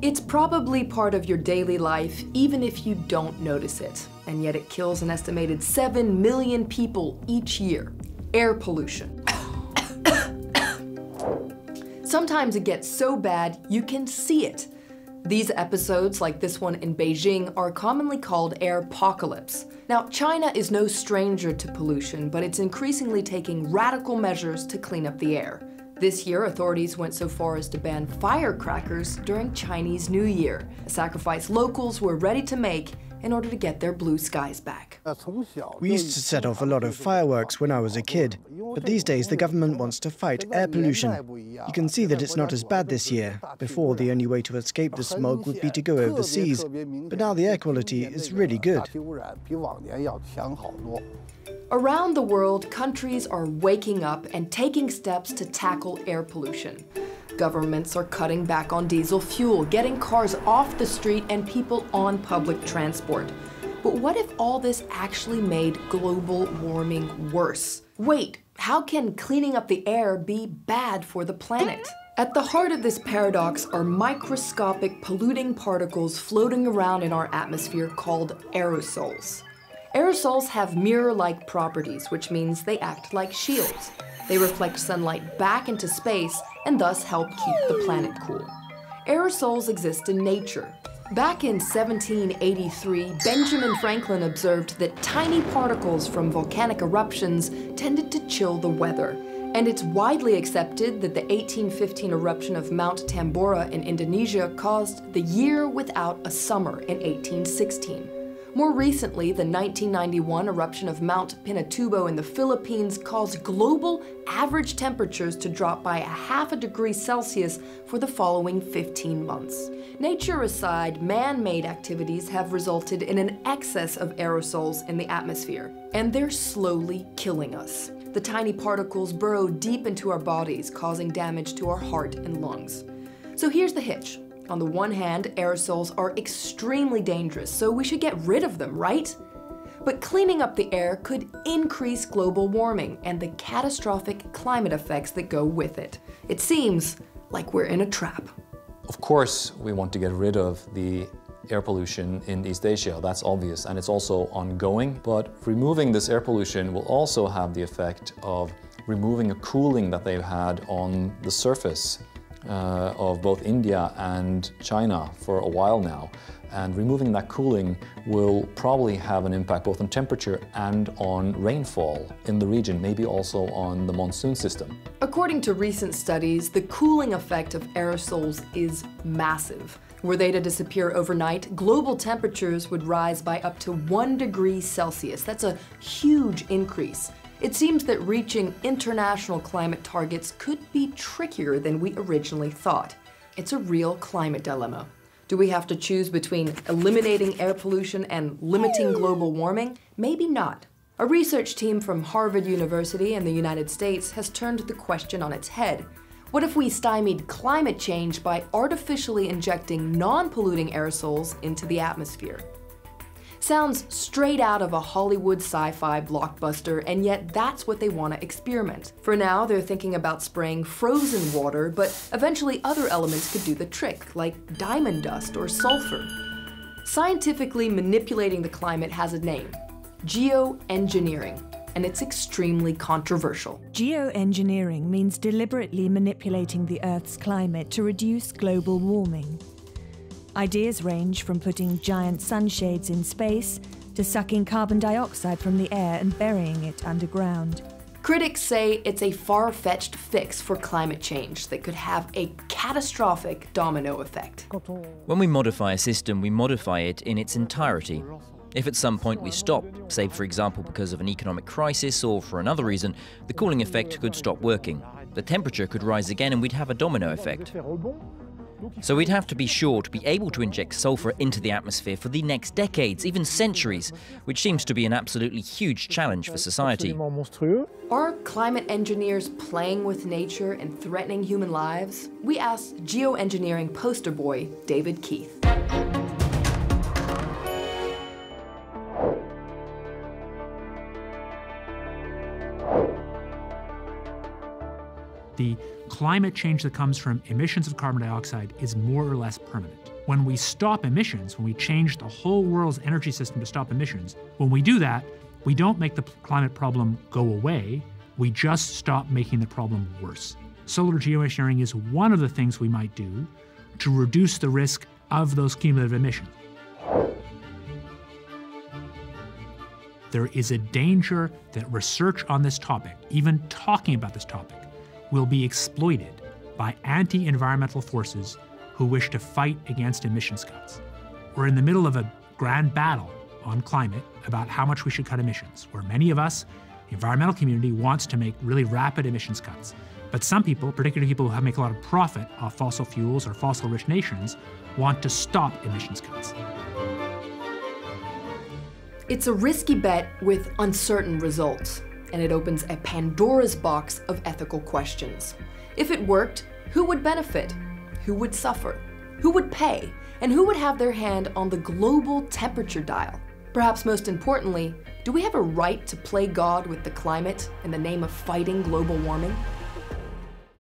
It's probably part of your daily life, even if you don't notice it. And yet it kills an estimated 7 million people each year. Air pollution. Sometimes it gets so bad you can see it. These episodes, like this one in Beijing, are commonly called airpocalypse. Now, China is no stranger to pollution, but it's increasingly taking radical measures to clean up the air. This year, authorities went so far as to ban firecrackers during Chinese New Year, a sacrifice locals were ready to make in order to get their blue skies back. We used to set off a lot of fireworks when I was a kid, but these days the government wants to fight air pollution. You can see that it's not as bad this year. Before, the only way to escape the smog would be to go overseas, but now the air quality is really good. Around the world, countries are waking up and taking steps to tackle air pollution. Governments are cutting back on diesel fuel, getting cars off the street and people on public transport. But what if all this actually made global warming worse? Wait, how can cleaning up the air be bad for the planet? At the heart of this paradox are microscopic polluting particles floating around in our atmosphere called aerosols. Aerosols have mirror-like properties, which means they act like shields. They reflect sunlight back into space and thus help keep the planet cool. Aerosols exist in nature. Back in 1783, Benjamin Franklin observed that tiny particles from volcanic eruptions tended to chill the weather. And it's widely accepted that the 1815 eruption of Mount Tambora in Indonesia caused the year without a summer in 1816. More recently, the 1991 eruption of Mount Pinatubo in the Philippines caused global average temperatures to drop by 0.5 degrees Celsius for the following 15 months. Nature aside, man-made activities have resulted in an excess of aerosols in the atmosphere, and they're slowly killing us. The tiny particles burrow deep into our bodies, causing damage to our heart and lungs. So here's the hitch. On the one hand, aerosols are extremely dangerous, so we should get rid of them, right? But cleaning up the air could increase global warming and the catastrophic climate effects that go with it. It seems like we're in a trap. Of course, we want to get rid of the air pollution in East Asia. That's obvious, and it's also ongoing. But removing this air pollution will also have the effect of removing a cooling that they've had on the surface of both India and China for a while now. And removing that cooling will probably have an impact both on temperature and on rainfall in the region, maybe also on the monsoon system. According to recent studies, the cooling effect of aerosols is massive. Were they to disappear overnight, global temperatures would rise by up to 1 degree Celsius. That's a huge increase. It seems that reaching international climate targets could be trickier than we originally thought. It's a real climate dilemma. Do we have to choose between eliminating air pollution and limiting global warming? Maybe not. A research team from Harvard University in the United States has turned the question on its head. What if we stymied climate change by artificially injecting non-polluting aerosols into the atmosphere? Sounds straight out of a Hollywood sci-fi blockbuster, and yet that's what they want to experiment. For now, they're thinking about spraying frozen water, but eventually other elements could do the trick, like diamond dust or sulfur. Scientifically manipulating the climate has a name: geoengineering, and it's extremely controversial. Geoengineering means deliberately manipulating the Earth's climate to reduce global warming. Ideas range from putting giant sunshades in space to sucking carbon dioxide from the air and burying it underground. Critics say it's a far-fetched fix for climate change that could have a catastrophic domino effect. When we modify a system, we modify it in its entirety. If at some point we stop, say for example because of an economic crisis or for another reason, the cooling effect could stop working. The temperature could rise again and we'd have a domino effect. So we'd have to be sure to be able to inject sulfur into the atmosphere for the next decades, even centuries, which seems to be an absolutely huge challenge for society. Are climate engineers playing with nature and threatening human lives? We asked geoengineering poster boy David Keith. The climate change that comes from emissions of carbon dioxide is more or less permanent. When we stop emissions, when we change the whole world's energy system to stop emissions, when we do that, we don't make the climate problem go away, we just stop making the problem worse. Solar geoengineering is one of the things we might do to reduce the risk of those cumulative emissions. There is a danger that research on this topic, even talking about this topic, will be exploited by anti-environmental forces who wish to fight against emissions cuts. We're in the middle of a grand battle on climate about how much we should cut emissions, where many of us, the environmental community, wants to make really rapid emissions cuts. But some people, particularly people who make a lot of profit off fossil fuels or fossil-rich nations, want to stop emissions cuts. It's a risky bet with uncertain results, and it opens a Pandora's box of ethical questions. If it worked, who would benefit? Who would suffer? Who would pay? And who would have their hand on the global temperature dial? Perhaps most importantly, do we have a right to play God with the climate in the name of fighting global warming?